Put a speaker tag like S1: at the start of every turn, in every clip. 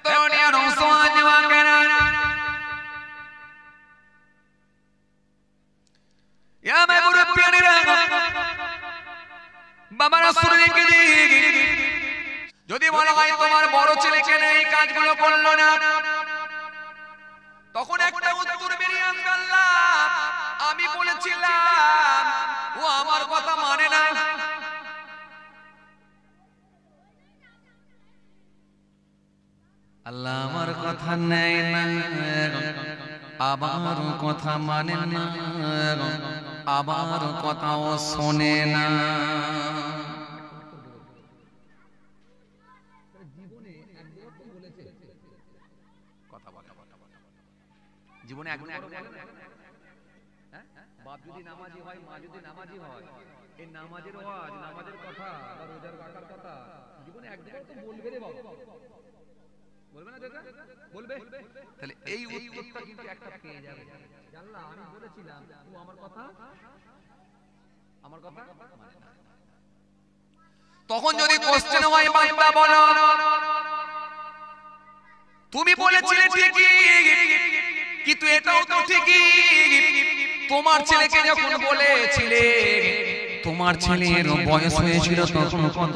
S1: তরুণীরা নওজওয়ান যুবকেরা ইয়া মে মুরব্বিয়ানিরা বাবা রাসূলকে যদি বলা হয় তোমার বড় ছেলে কেন এই কাজগুলো করলো না, তখন একটা উত্তর বেরিয়ে আসবে, আল্লাহ আমি বলেছিলাম ও আমার কথা মানে না। আল্লাহ আমার কথা নেয় না, আবার কথা মানে না, আবার কথাও শোনে না। জীবনে একদম বাপ যদি নামাজি হয়, মা যদি নামাজি হয়, এই নামাজের ওয়াজ, নামাজের কথা বা রোজার রাখার কথা জীবনে একদম তো বলবে রে বাবা, বলবে না দাদা? বলবে। তাহলে এই উত্তরটা কিন্তু একটা পেয়ে যাবে, আল্লাহ আমি বলেছিলাম ও আমার কথা মানে না। তখন যদি কোশ্চেন হয় বান্দা বলো তুমি বলেছিলে ঠিকই, কিন্তু এটাও তো ঠিকই তোমার ছেলেকে যখন বলেছিলে, তোমার ছেলের বয়স হয়েছিল তখন কত?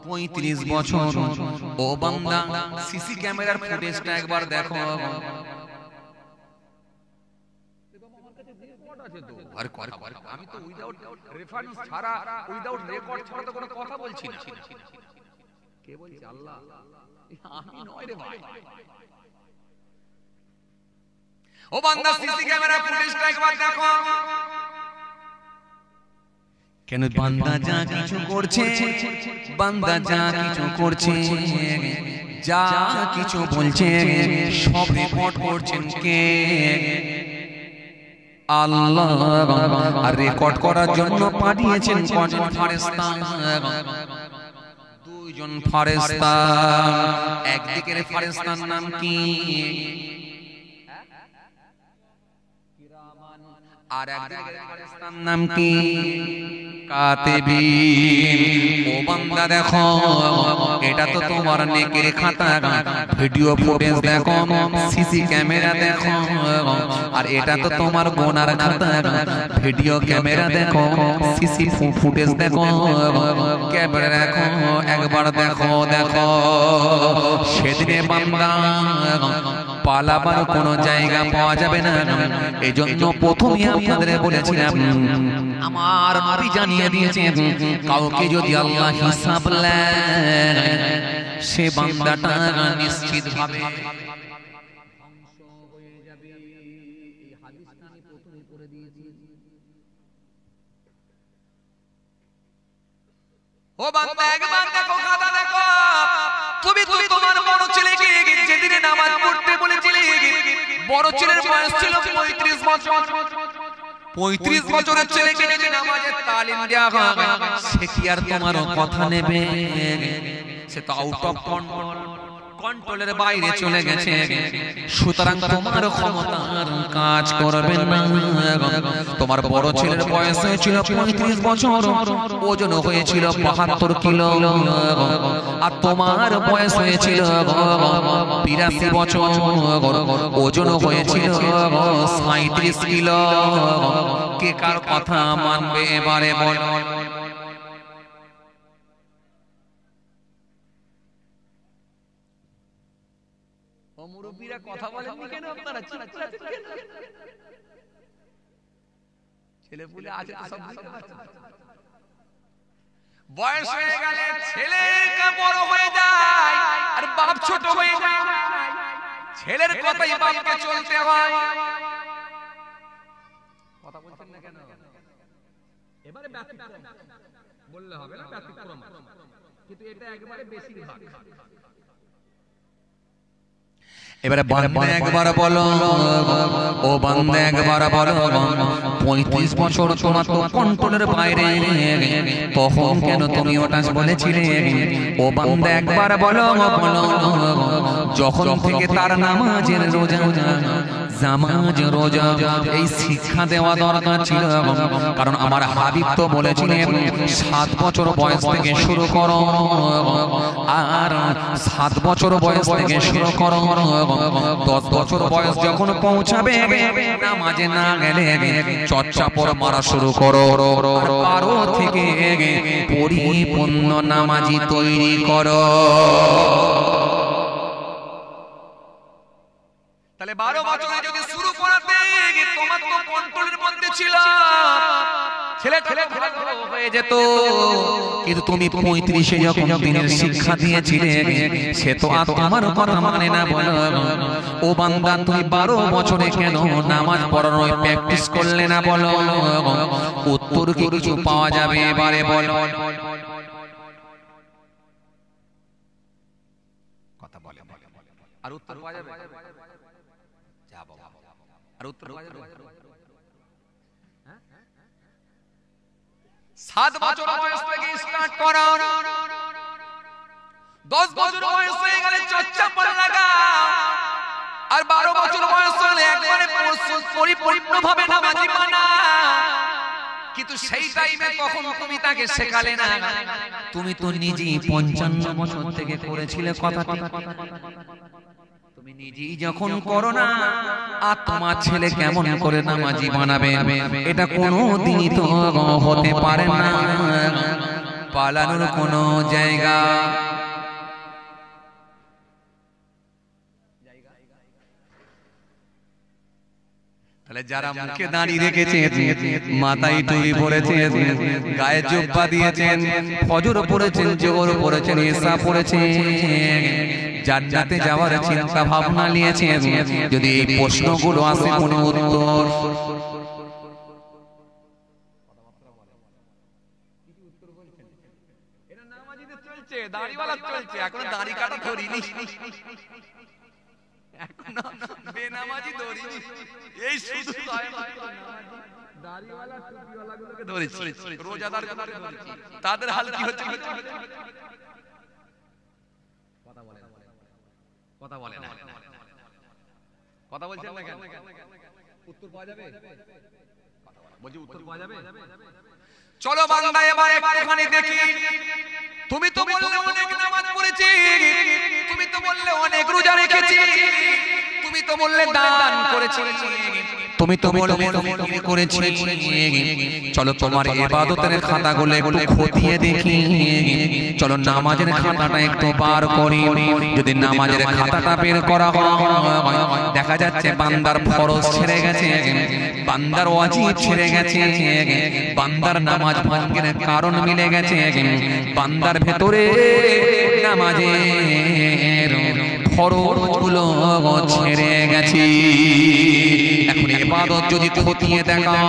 S1: 35 বছর। ও বান্দা সিসি ক্যামেরার ফুটেজটা একবার দেখো। আমি তো উইদাউট রেফারেন্স ছাড়া, উইদাউট রেকর্ড ছাড়া তো কোনো কথা বলছি না। কে বলছে? আল্লাহ। আমি নয় রে ভাই। ও বান্দা সিসি ক্যামেরা ফুটেজটা একবার দেখো। কেন বান্দা যা কিছু করছে, বান্দা যা কিছু করছে, যা কিছু বলছে সব রেকর্ড করছেন কে? আল্লাহ। আর রেকর্ড করার জন্য পাঠিয়েছেন কজন ফেরেশতা? 2 জন ফেরেশতা। একদিকের ফেরেশতার নাম কি? আর একদিকের ফেরেশতার নাম কি? কাতিবিন। ও বান্দা দেখো, এটা তো তোমার নেকের খাতা, ভিডিও ফুটেজ দেখো, সিসি ক্যামেরা দেখো। আর এটা তো তোমার গুনার খাতা, ভিডিও ক্যামেরা দেখো, সিসি ফুটেজ দেখো, ক্যামেরা দেখো, একবার দেখো। দেখো সেদিনে বান্দা পালাবার কোনো জায়গা পাওয়া যাবে না। এজন্য প্রথমে আপনাদের বলেছিলাম, আমার নবী জানিয়ে দিয়েছেন কাউকে যদি আল্লাহ হিসাব নেয় সে বান্দাটা নিশ্চিতভাবে ধ্বংস হয়ে যাবে। এই হাদিসটা আমি প্রথমে পড়ে দিয়েছি। ও বান্দা একবার দেখো, খাতা দেখো, তুমি তোমার বড় ছেলেকে যেদিনে নামাজ পড়তে বলেছিলে, বড় ছেলের বয়স ছিল 35 বছর। 35 বছরের ছেলেকে যদি নামাজের তালিম দেওয়া হয়, সে কি আর তোমার কথা নেবে? সে তো আউট অফ কন্ট্রোলের বাইরে চলে গেছে। সুতরাং তোমার ক্ষমতার কাজ করবে না। তোমার বড় ছেলের বয়স হয়েছিল 35 বছর, ওজন হয়েছিল 72 কিলো। আর তোমার বয়স হয়েছিল 82 বছর, ওজন হয়েছিল 37 কিলো। কে কার কথা মানবে এবারে বল? মুরব্বীরা কথা বলেননি কেন? আপনারা ছেলে পুলে আছে তো সব বুঝতে পারছেন। বয়স হয়ে গেলে ছেলে বড় হয়ে যায় আর বাপ ছোট হয়ে যায়। ছেলের কথাই বাপকে চলতে হয়। কথা বলছেন না কেন? এবারে ব্যতিক্রম বললে হবে না, ব্যতিক্রম, কিন্তু এটা একেবারে বেশিরভাগ। এবারে বান্দা একবার বলো, ও বান্দা একবার বলো, 35 বছর তোমার তো কন্ট্রোলের বাইরে, তখন কেন তুমি ওটা বলেছিলে? ও বান্দা একবার বলো, যখন থেকে তার নামাজের রোজা নামাজ রোজা এই শিক্ষা দেওয়া দরকার ছিল, কারণ আমার হাবিব তো বলেছিলেন 7 বছর বয়স থেকে শুরু করো, আর 7 বছর বয়স থেকে শুরু করো, 10 বছর বয়স যখন পৌঁছাবে নামাজে না গেলে চর্চা পড়া মারা শুরু করো, 12 থেকে পরিপূর্ণ নামাজি তৈরি করো। তাহলে 12 বছরে যদি শুরু করাতে তোমার তো কন্ট্রোলের মধ্যে ছিল, ছেলে ভালো হয়ে যেত, কিন্তু তুমি 35-এ যখন দিনের শিক্ষা দিয়েছিলে সে তো আর তোমার কথা মানে না। বলো ও বান্দা, তুমি 12 বছরে কেন নামাজ পড়ানোর প্র্যাকটিস করলে না? বলো উত্তর কি কিছু পাওয়া যাবে? এবারে বল, কথা বলে আর উত্তর পাওয়া যাবে? আর উত্তর পাওয়া যাবে? 7 বছর বয়স থেকে স্টার্ট করো, 10 বছর বয়স হয়ে গেলে চর্চা পড়া লাগা, আর 12 বছর বয়স হলে একবারে পরিপূর্ণভাবে নামাজি বানা। কিন্তু সেই টাইমে তখন তুমি তাকে শেখালে না, তুমি তো নিজেই 55 বছর থেকে করেছিলে কথাটি। তুমি নিজেই যখন করো না, আর তোমার ছেলে কেমন করে নামাজি বানাবে? এটা কোনো দিনই তো হতে পারে না, পালানোর কোনো জায়গা। তাহলে যারা মুখে দাঁড়িয়ে রেখেছে, মাথায় টুপি পরেছেন, গায়ে জুব্বা দিয়েছেন, ফজর পড়েছেন, জোহর পড়েছেন, ইশা পড়েছেন, জান্নাতে যাওয়ার চিন্তা ভাবনা নিয়েছেন, যদি এই প্রশ্নগুলো আসে কোনো উত্তর এটা নামাজিদের চলছে, দাড়িওয়ালা চলছে, এখন দাড়ি কাটা ধরিনি, এখন বেনামাজি ধরিনি, এই শুধু দাড়িওয়ালা টুপিওয়ালা গুলোকে ধরেছি, রোজাদার গুলোকে ধরেছি, তাদের হাল কি হচ্ছে? কথা বলে না, কথা বলছেন না কেন? উত্তর পাওয়া যাবে? বলছি উত্তর পাওয়া যাবে? চলো বান্দা এবার একটুখানি দেখি। তুমি তো বললে অনেক নামাজ পড়েছি, তুমি তো বললে অনেক রোজা রেখেছি, তুমি তো বললে দান করেছি, তুমি তো বললে জিকির করেছি। চলো তোমার ইবাদতের খাতাগুলো একটু খতিয়ে দেখি, চলো নামাজের খাতাটা একটু বার করি। যদি নামাজের খাতাটা বের করা হয়, দেখা যাচ্ছে বান্দার ফরজ ছেড়ে গেছে, বান্দার ওয়াজিব ছেড়ে গেছে, বান্দার নামাজ ভঙ্গের কারণ মিলে গেছে, বান্দার ভেতরে নামাজের ফরজগুলো ছেড়ে গেছে। এখন ইবাদত যদি খতিয়ে দেখা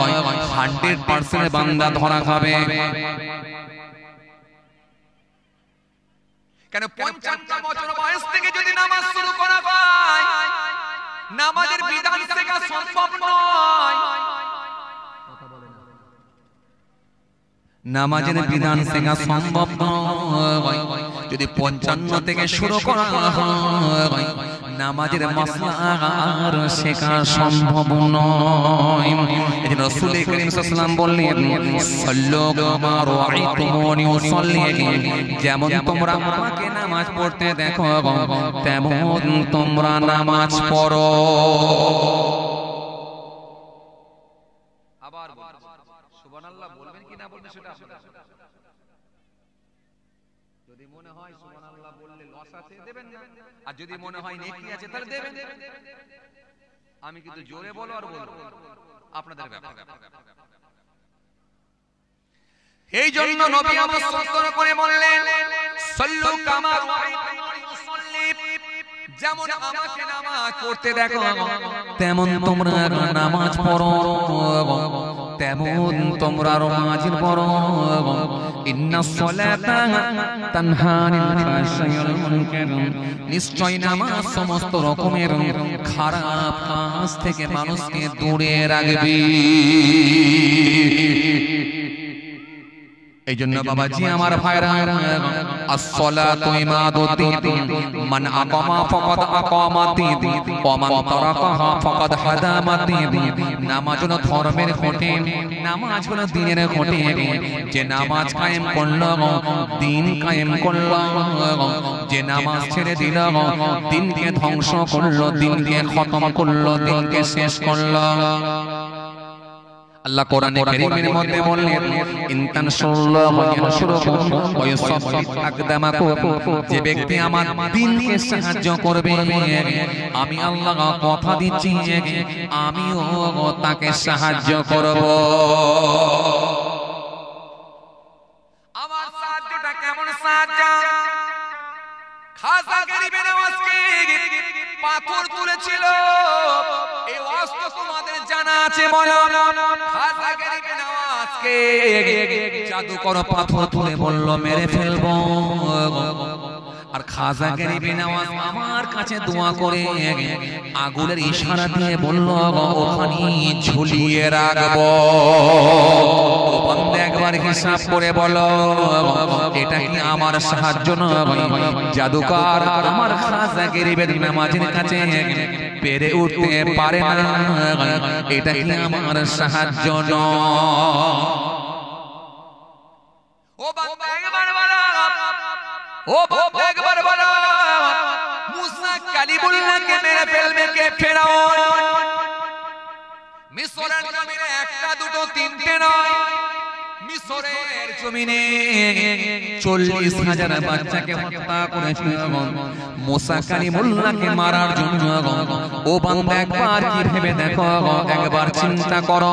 S1: হয়, 100% বান্দা ধরা খাবে। কেন 55 বছর বয়স থেকে যদি নামাজ শুরু করা হয়, নামাজের বিধান শেখা সম্ভব নয়। নামাজের বিধান শেখা সম্ভব নয় যদি 55 থেকে শুরু করা হয়, নামাজের মাসলা আর শেখা সম্ভব নয়। এজন্য রাসূল করিম সাল্লাল্লাহু আলাইহি ওয়াসাল্লাম বললেন, সাল্লু কামা রাআইতুমুনি উসাল্লি, যেমন তোমরা আমাকে নামাজ পড়তে দেখো তেমন তোমরা নামাজ পড়ো। আবার সুবহানাল্লাহ বলবেন কি না বলবেন সেটা আপনারা, যদি মনে হয় সুবহানাল্লাহ বললে লস আছে দেবেন না, আর যদি মনে হয় নেকি আছে তাহলে দেবেন। আমি কিন্তু জোরে বলো আর বলবো আপনাদের ব্যাপার। এই জন্য নবী আমার সতর্ক করে বললেন, সাল্লু কামা রাআইতুমুনি উসাল্লি, যেমন আমাকে নামাজ পড়তে দেখো তেমন তোমরা নামাজ পড়ো, তেমন তোমরা নামাজ পড়ো। ইন্নাস সালাতা তানহা আনিল ফাহশাই ওয়াল মুনকার, নিশ্চয় নামাজ সমস্ত রকমের খারাপ কাজ থেকে মানুষকে দূরে রাখবে। এই জন্য বাবাজি আমার ভাইরা, আসসালাতু ইমাদুদ্দিন মান আকামা ফাকাদ আকামাদ্দিন ওয়া মান তারাকাহা ফাকাদ হাদামাদ্দিন। নামাজ হলো ধর্মের খুঁটি, নামাজ হলো দ্বীনের খুঁটি। যে নামাজ কায়েম করলো দ্বীন কায়েম করলো, যে নামাজ ছেড়ে দিল দ্বীনকে ধ্বংস করলো, দ্বীনকে খতম করলো, দ্বীনকে শেষ করলো। আল্লাহ কোরআনে কারীমের মধ্যে বললেন ইন তানসুরুল্লাহা ইয়ানসুরকুম ওয়া ইউসাব্বিত আকদামাকুম। যে ব্যক্তি আমার দ্বীনকে সাহায্য করবে আমি আল্লাহ কথা দিচ্ছি আমিও তাকে সাহায্য করব। আমার সাহায্যটা কেমন সাহায্য? খাজা গরিবে নওয়াজকে পাথর তুলেছিল, এই ওয়াস্ত তোমাদের জানা আছে। বলো খাজা গরিবে নওয়াজকে জাদুকর পাথর তুলে বলল মেরে ফেলবো। আর খাজা গরিবে নওয়াজ আমার কাছে দোয়া করে আগুনের ইশারা দিয়ে বলল ওখানে ঝুলিয়ে রাখবো। বন্ধু একবার হিসাব করে বলো এটা কি আমার সাহায্য নয়? জাদুকর আমার খাজা গরিবে নওয়াজের কাছে পেরে উঠতে পারে না, এটা কি আমার সাহায্য নয়? ও বাবা একবার বলো, ও বাবা একবার বলো মুসা কালিমুল্লাহকে মেরে ফেলবে কে? ফেরাউন। মিশরের জমিনে একটা দুটো তিনটে নয়, মিশরের জমিনে 40,000 বাচ্চাকে হত্যা করেছিল মুসা কালিমুল্লাহকে মারার জন্য। ও বান্দা একবার কি ভেবে দেখো, একবার চিন্তা করো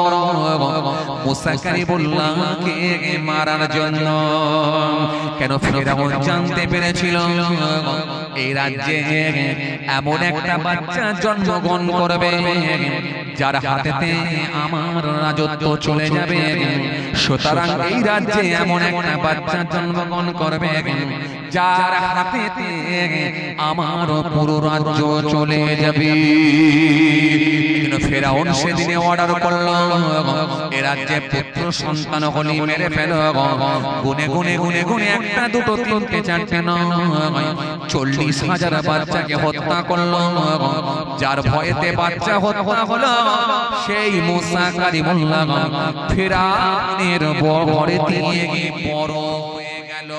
S1: মুসা কালিমুল্লাহকে মারার জন্য কেন ফেরাউন জানতে পেরেছিল এই রাজ্যে এমন একটা বাচ্চা জন্মগ্রহণ করবে যার হাতেতে আমার রাজত্ব চলে যাবে। সুতরাং এই রাজ্যে এমন একটা বাচ্চা জন্মগ্রহণ করবে যার হাতেতে আমার পুরো রাজ্য চলে যাবে। ফেরাউন সেদিনে অর্ডার করলো এ রাজ্যে পুত্র সন্তান হলি মেরে ফেলো। গুনে গুনে গুনে গুনে একটা দুটো তিনটে চারটে নয় 40,000 বাচ্চাকে হত্যা করলো। যার ভয়েতে বাচ্চা হত্যা হলো সেই মুসা কালিমুল্লাহ ফেরাউনের বড় দিয়ে বড় হয়ে গেল।